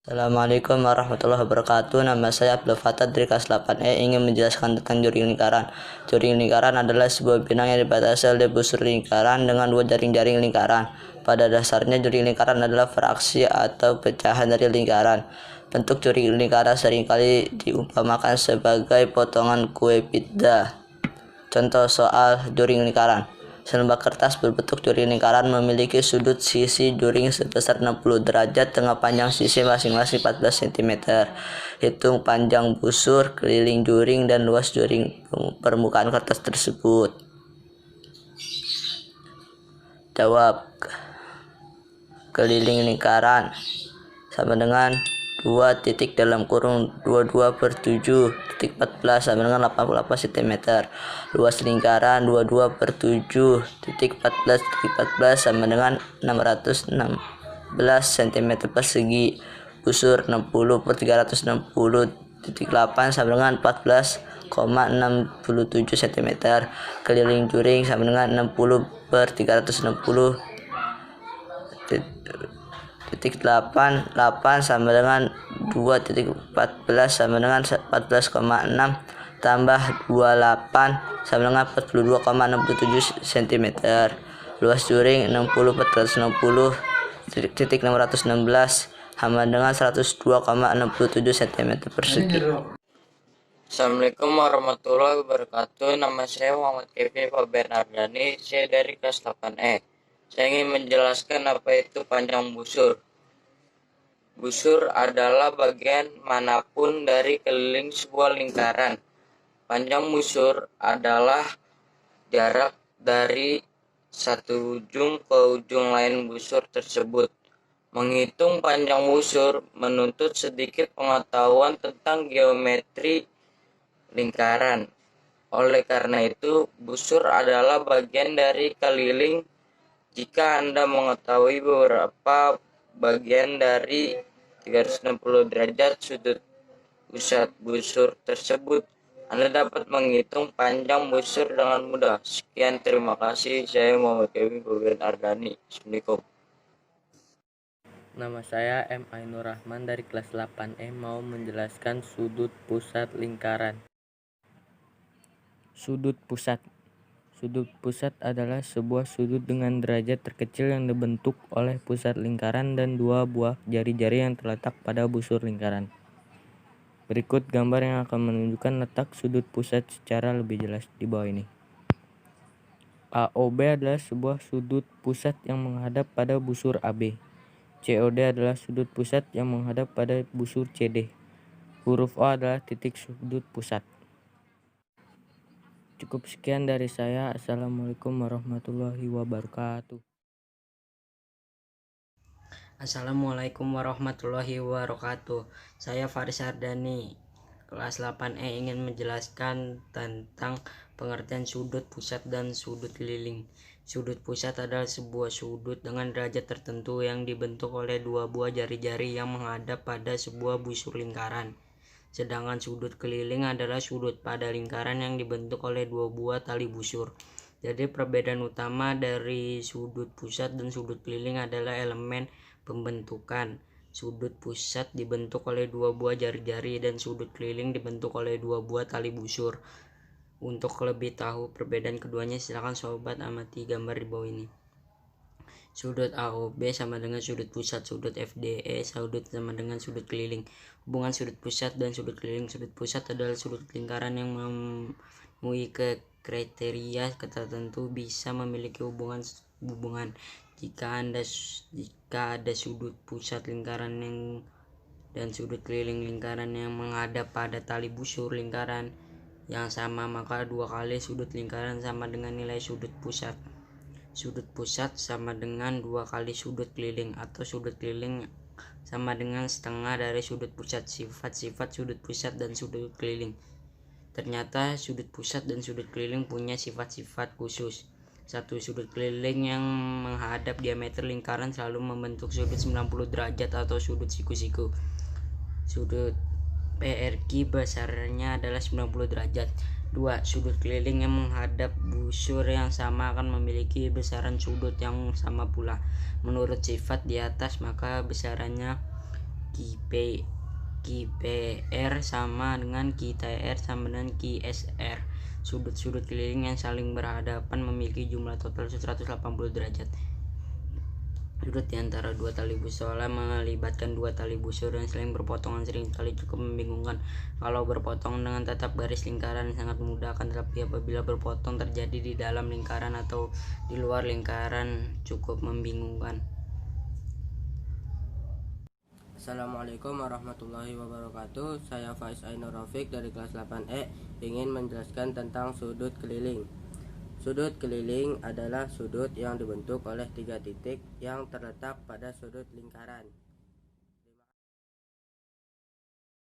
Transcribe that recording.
Assalamualaikum warahmatullahi wabarakatuh. Nama saya Abdul Fatah dari kelas 8E ingin menjelaskan tentang jaring lingkaran. Jaring lingkaran adalah sebuah benang yang dibatasi oleh busur lingkaran dengan dua jaring-jaring lingkaran. Pada dasarnya jaring lingkaran adalah fraksi atau pecahan dari lingkaran. Bentuk jaring lingkaran seringkali diumpamakan sebagai potongan kue pizza. Contoh soal jaring lingkaran. Selembar kertas berbentuk jaring lingkaran memiliki sudut sisi jaring sebesar 60 derajat dengan panjang sisi masing-masing 14 cm. Hitung panjang busur, keliling jaring, dan luas jaring permukaan kertas tersebut. Jawab. Keliling lingkaran sama dengan 2 titik dalam kurung 22/7.14 sama dengan 88 cm. Luas lingkaran 22/7.14 sama dengan 616 cm persegi. Busur 60/360.8 sama dengan 14,67 cm. Keliling jaring sama dengan 60/360.8 sama dengan 2.14 sama dengan 14,6 tambah 28 sama dengan 42,67 cm. Luas jaring 60/360.616 sama dengan 102,67 cm persegi. Assalamualaikum warahmatullahi wabarakatuh. Nama saya Muhammad Kevin Fabian Ardani. Saya dari kelas 8E. Saya ingin menjelaskan apa itu panjang busur. Busur adalah bagian manapun dari keliling sebuah lingkaran. Panjang busur adalah jarak dari satu ujung ke ujung lain busur tersebut. Menghitung panjang busur menuntut sedikit pengetahuan tentang geometri lingkaran. Oleh karena itu, busur adalah bagian dari keliling. Jika Anda mengetahui beberapa bagian dari 360 derajat sudut pusat busur tersebut, Anda dapat menghitung panjang busur dengan mudah. Sekian, terima kasih. Saya Muhammad Kevin Fabian Ardani. Assalamualaikum. Nama saya M. Ainur Rahman dari kelas 8E mau menjelaskan sudut pusat lingkaran. Sudut pusat. Sudut pusat adalah sebuah sudut dengan derajat terkecil yang dibentuk oleh pusat lingkaran dan dua buah jari-jari yang terletak pada busur lingkaran. Berikut gambar yang akan menunjukkan letak sudut pusat secara lebih jelas di bawah ini. AOB adalah sebuah sudut pusat yang menghadap pada busur AB. COD adalah sudut pusat yang menghadap pada busur CD. Huruf O adalah titik sudut pusat. Cukup sekian dari saya. Assalamualaikum warahmatullahi wabarakatuh. Assalamualaikum warahmatullahi wabarakatuh. Saya Faris Ardani, kelas 8E ingin menjelaskan tentang pengertian sudut pusat dan sudut keliling. Sudut pusat adalah sebuah sudut dengan derajat tertentu yang dibentuk oleh dua buah jari-jari yang menghadap pada sebuah busur lingkaran. Sedangkan sudut keliling adalah sudut pada lingkaran yang dibentuk oleh dua buah tali busur. Jadi perbedaan utama dari sudut pusat dan sudut keliling adalah elemen pembentukan. Sudut pusat dibentuk oleh dua buah jari-jari dan sudut keliling dibentuk oleh dua buah tali busur. Untuk lebih tahu perbedaan keduanya, silakan sobat amati gambar di bawah ini. Sudut AOB sama dengan sudut pusat, sudut FDE sudut sama dengan sudut keliling. Hubungan sudut pusat dan sudut keliling. Sudut pusat adalah sudut lingkaran yang memenuhi kriteria tertentu bisa memiliki hubungan jika ada sudut pusat lingkaran dan sudut keliling lingkaran yang menghadap pada tali busur lingkaran yang sama, maka dua kali sudut lingkaran sama dengan nilai sudut pusat. Sudut pusat sama dengan dua kali sudut keliling, atau sudut keliling sama dengan setengah dari sudut pusat. Sifat-sifat sudut pusat dan sudut keliling. Ternyata sudut pusat dan sudut keliling punya sifat-sifat khusus. Satu, sudut keliling yang menghadap diameter lingkaran selalu membentuk sudut 90 derajat atau sudut siku-siku. Sudut PRQ besarnya adalah 90 derajat. 2. Sudut keliling yang menghadap busur yang sama akan memiliki besaran sudut yang sama pula. Menurut sifat di atas, maka besarannya Q Ki PR sama dengan Ki TR sama dengan Ki SR. Sudut-sudut keliling yang saling berhadapan memiliki jumlah total 180 derajat. Sudut di antara dua tali busur melibatkan dua tali busur yang saling berpotongan seringkali cukup membingungkan. Kalau berpotong dengan tetap garis lingkaran sangat mudah, akan tetapi apabila berpotong terjadi di dalam lingkaran atau di luar lingkaran cukup membingungkan. Assalamualaikum warahmatullahi wabarakatuh. Saya Faiz Ainur Rafiq dari kelas 8E ingin menjelaskan tentang sudut keliling. Sudut keliling adalah sudut yang dibentuk oleh 3 titik yang terletak pada sudut lingkaran.